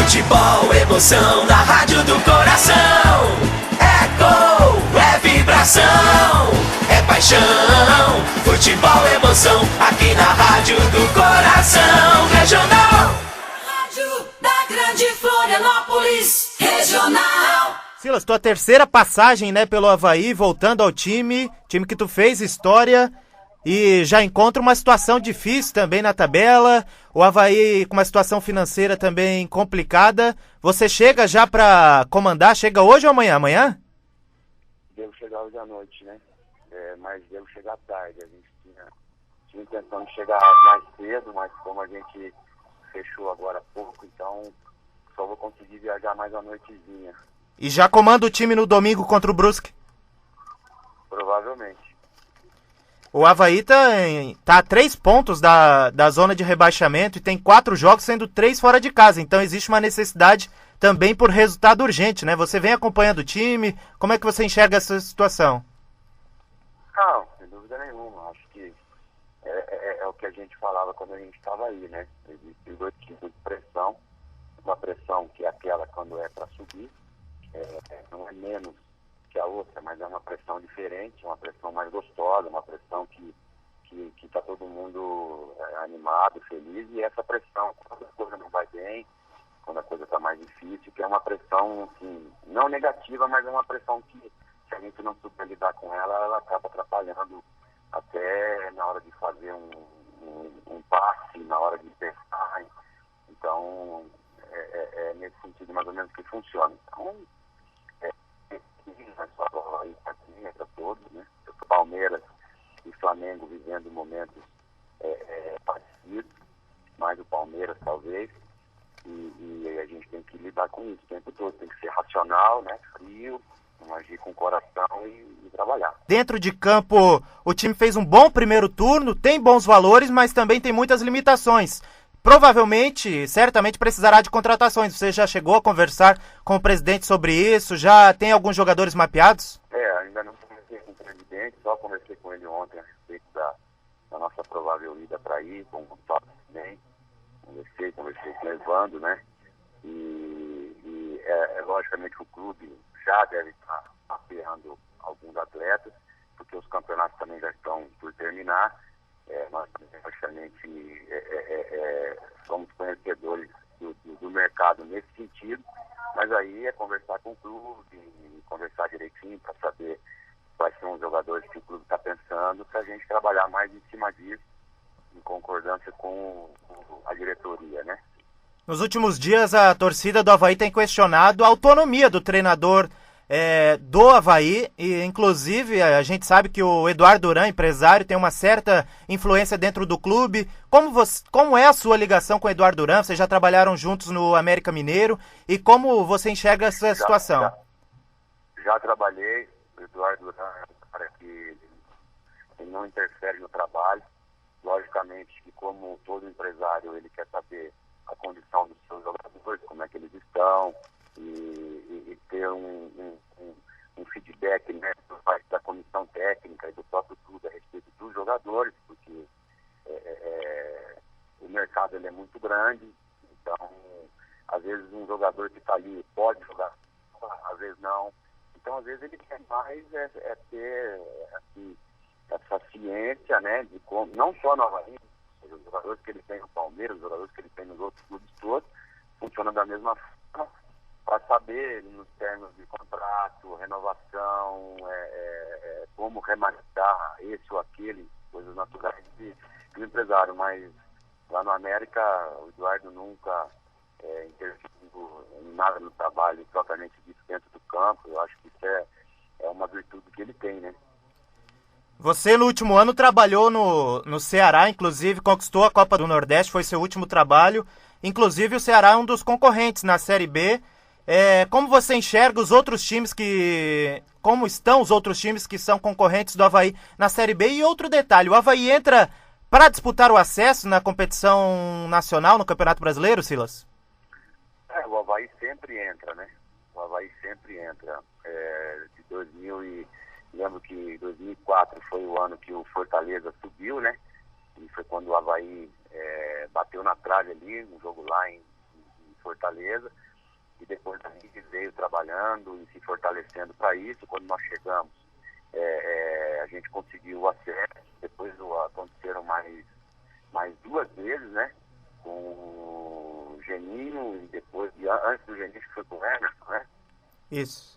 Futebol, emoção na rádio do coração. É gol, é vibração, é paixão. Futebol, emoção aqui na rádio do coração. Regional. Rádio da Grande Florianópolis. Regional. Silas, tua terceira passagem, né, pelo Avaí, voltando ao time que tu fez história e já encontra uma situação difícil também na tabela, o Avaí com uma situação financeira também complicada. Você chega já pra comandar, chega hoje ou amanhã? Amanhã? Devo chegar hoje à noite, né? Mas devo chegar tarde. A gente tinha intenção de chegar mais cedo, mas como a gente fechou agora há pouco, então só vou conseguir viajar mais à noitezinha. E já comanda o time no domingo contra o Brusque? Provavelmente. O Avaí tá a 3 pontos da zona de rebaixamento e tem 4 jogos, sendo 3 fora de casa. Então existe uma necessidade também por resultado urgente, né? Você vem acompanhando o time, como é que você enxerga essa situação? Não, sem dúvida nenhuma. Acho que é o que a gente falava quando a gente estava aí, né? Existem 2 tipos de pressão. Uma pressão que é aquela quando é para subir, não é menos que a outra, mas é uma pressão diferente, uma pressão mais gostosa, uma pressão que está todo mundo animado, feliz, e essa pressão, quando a coisa não vai bem, quando a coisa está mais difícil, que é uma pressão, assim, não negativa, mas é uma pressão que, se a gente não souber lidar com ela, ela acaba atrapalhando até na hora de fazer um passe, na hora de pensar. Então, é nesse sentido mais ou menos que funciona. Então, é para todos, né? O Palmeiras e Flamengo vivendo momentos parecidos, mais o Palmeiras talvez, e a gente tem que lidar com isso o tempo todo, tem que ser racional, né? Frio, agir com o coração e trabalhar. Dentro de campo, o time fez um bom primeiro turno, tem bons valores, mas também tem muitas limitações. Provavelmente, certamente precisará de contratações. Você já chegou a conversar com o presidente sobre isso? Já tem alguns jogadores mapeados? Ainda não conversei com o presidente, só conversei com ele ontem a respeito da nossa provável ida para aí, com o Gustavo também. Conversei com o Evandro, né? E logicamente que o clube já deve estar mapeando alguns atletas, porque os campeonatos também já estão por terminar. Nós, praticamente, somos conhecedores do mercado nesse sentido, mas aí é conversar com o clube, conversar direitinho para saber quais são os jogadores que o clube está pensando, para a gente trabalhar mais em cima disso, em concordância com a diretoria, né? Nos últimos dias, a torcida do Avaí tem questionado a autonomia do treinador do Avaí, e inclusive a gente sabe que o Eduardo Duran, empresário, tem uma certa influência dentro do clube. Como é a sua ligação com o Eduardo Duran? Vocês já trabalharam juntos no América Mineiro, e como você enxerga essa situação? Já trabalhei. O Eduardo Duran é um cara que ele não interfere no trabalho. Logicamente que, como todo empresário, ele quer saber a condição dos seus jogadores, como é que eles estão, e ter um feedback, né, por parte da comissão técnica e do próprio clube a respeito dos jogadores, porque o mercado ele é muito grande, então às vezes um jogador que está ali pode jogar, às vezes não. Então às vezes ele quer mais ter assim, essa ciência, né, de como, não só no Avaí, os jogadores que ele tem no Palmeiras, os jogadores que ele tem nos outros clubes todos, funcionam da mesma forma, para saber nos termos de contrato, renovação, como remanejar esse ou aquele, coisas naturais do empresário. Mas lá no América, o Eduardo nunca interferiu em nada no trabalho, propriamente dito, dentro do campo. Eu acho que isso é uma virtude que ele tem, né? Você, no último ano, trabalhou no Ceará, inclusive conquistou a Copa do Nordeste, foi seu último trabalho. Inclusive, o Ceará é um dos concorrentes na Série B. Como você enxerga os outros times como estão os outros times que são concorrentes do Avaí na Série B? E outro detalhe, o Avaí entra para disputar o acesso na competição nacional, no Campeonato Brasileiro, Silas? O Avaí sempre entra, né? O Avaí sempre entra. Lembro que 2004 foi o ano que o Fortaleza subiu, né? E foi quando o Avaí bateu na trave ali, um jogo lá em Fortaleza, e depois a gente veio trabalhando e se fortalecendo para isso. Quando nós chegamos, a gente conseguiu o acesso, depois aconteceram mais 2 vezes, né? Com o Geninho e depois, antes do Geninho, que foi com o Emerson, né? Isso.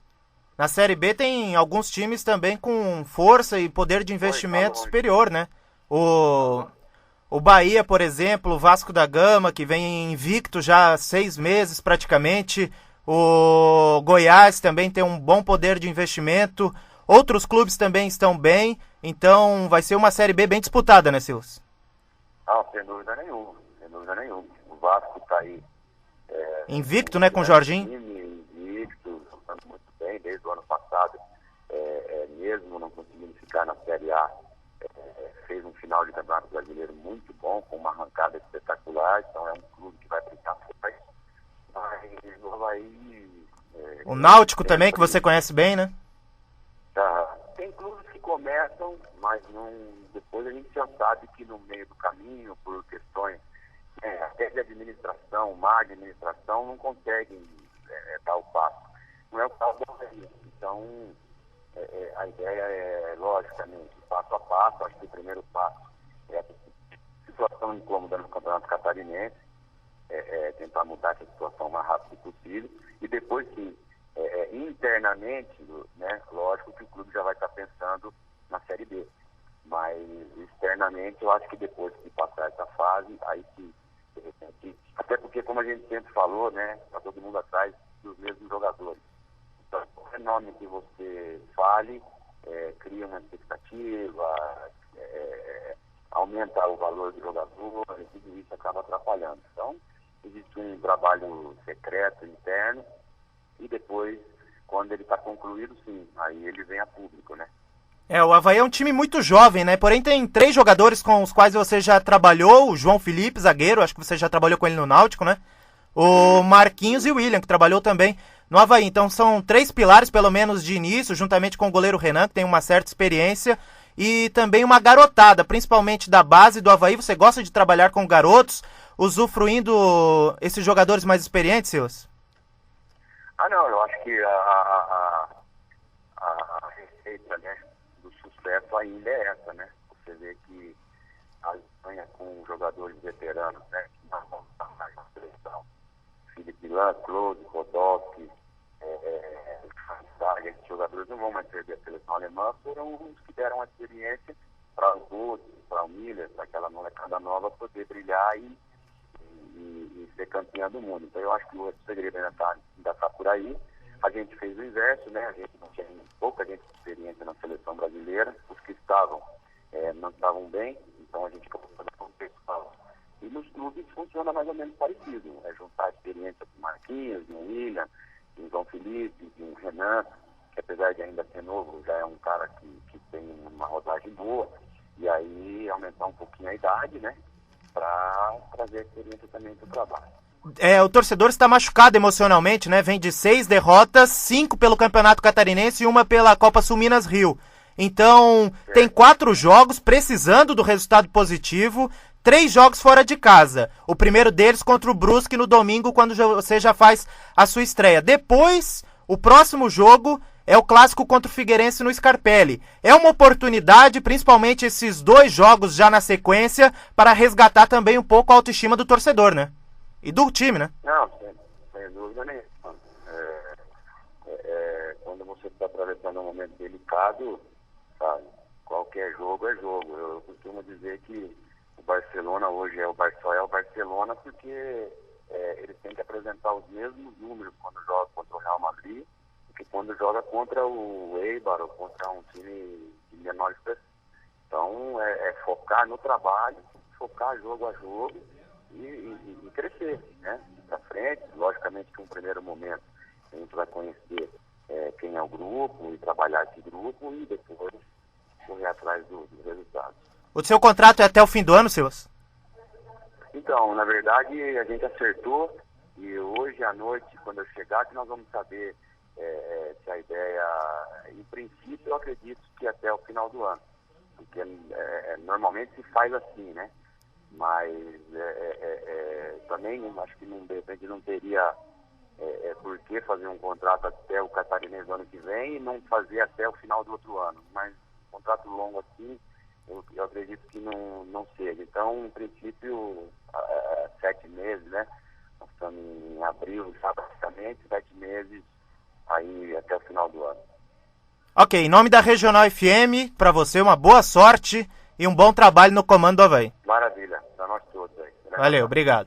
Na Série B tem alguns times também com força e poder de investimento superior, né? O Bahia, por exemplo, o Vasco da Gama, que vem invicto já há 6 meses praticamente. O Goiás também tem um bom poder de investimento. Outros clubes também estão bem. Então vai ser uma Série B bem disputada, né, Silas? Ah, sem dúvida nenhuma, sem dúvida nenhuma. O Vasco está aí. Invicto, né, com o Jorginho? Invicto, jogando muito bem desde o ano passado. Mesmo não conseguindo ficar na Série A, fez um final de Campeonato Brasileiro muito bom, com uma arrancada espetacular. Então é um clube que vai brincar forte. Mas o Avaí... O Náutico também, que você conhece bem, né? Tem clubes que começam, mas depois a gente já sabe que no meio do caminho, por questões até de administração, má administração, não conseguem dar o passo. Não é o caso do Avaí. Então, a ideia é, logicamente, passo a passo. Acho que o primeiro passo é a situação incômoda no Campeonato Catarinense, tentar mudar essa situação o mais rápido possível, e depois, sim, internamente, né, lógico que o clube já vai estar pensando na Série B, mas externamente eu acho que depois que passar essa fase, aí sim, de repente, até porque, como a gente sempre falou, né, está todo mundo atrás dos mesmos jogadores. Então, qualquer nome que você fale, cria uma expectativa, aumenta o valor do jogador, e tudo isso acaba atrapalhando. Então, existe um trabalho secreto, interno, e depois, quando ele está concluído, sim, aí ele vem a público, né? O Avaí é um time muito jovem, né? Porém tem 3 jogadores com os quais você já trabalhou, o João Felipe, zagueiro, acho que você já trabalhou com ele no Náutico, né? O Marquinhos e o William, que trabalhou também no Avaí. Então são 3 pilares, pelo menos, de início, juntamente com o goleiro Renan, que tem uma certa experiência, e também uma garotada, principalmente da base do Avaí. Você gosta de trabalhar com garotos, usufruindo esses jogadores mais experientes, Silas? Não, eu acho que a receita, né, do sucesso ainda é essa, né? Você vê que a Espanha com jogadores veteranos, né, que não vão estar mais na seleção, Felipe Lan, Klose, Podolski, esses jogadores não vão mais perder a seleção alemã, foram os que deram a experiência para o Bodo, para o Miller, para aquela molecada nova poder brilhar e ser campeã do mundo. Então eu acho que o segredo ainda está por aí. A gente fez o inverso, né? A gente não tinha pouca gente de experiência na seleção brasileira. Os que estavam não estavam bem, então a gente começou a fazer um pessoal. E nos clubes funciona mais ou menos parecido. É juntar a experiência do Marquinhos, do William, do João Felipe, do Renan, que apesar de ainda ser novo, já é um cara que tem uma rodagem boa. E aí aumentar um pouquinho a idade, né? Para trazer a experiência também para o trabalho. O torcedor está machucado emocionalmente, né? Vem de 6 derrotas, 5 pelo Campeonato Catarinense e 1 pela Copa Sul Minas Rio. Então, tem 4 jogos precisando do resultado positivo, 3 jogos fora de casa. O primeiro deles contra o Brusque no domingo, quando você já faz a sua estreia. Depois, o próximo jogo é o clássico contra o Figueirense no Scarpelli. É uma oportunidade, principalmente esses 2 jogos já na sequência, para resgatar também um pouco a autoestima do torcedor, né? E do time, né? Não, sem dúvida nenhuma. Quando você está atravessando um momento delicado, sabe, qualquer jogo é jogo. Eu costumo dizer que o Barcelona hoje só é o Barcelona porque eles têm que apresentar os mesmos números quando joga contra o Real Madrid que quando joga contra o Eibar ou contra um time de menor expressão. Então, focar no trabalho, focar jogo a jogo e crescer, né? Para frente, logicamente que um primeiro momento a gente vai conhecer quem é o grupo e trabalhar esse grupo e depois correr atrás dos resultados. O seu contrato é até o fim do ano, Silas? Então, na verdade, a gente acertou e hoje à noite, quando eu chegar, que nós vamos saber se a ideia, em princípio, eu acredito que até o final do ano, porque normalmente se faz assim, né? Mas também acho que de repente não teria por que fazer um contrato até o Catarinense do ano que vem e não fazer até o final do outro ano. Mas um contrato longo assim, eu acredito que não seja. Então, em princípio, 7 meses, né? Nós estamos em abril, já praticamente, 7 meses aí até o final do ano. Ok, em nome da Regional FM, para você uma boa sorte e um bom trabalho no comando do Avaí. Maravilha, para nós todos aí. Valeu, obrigado.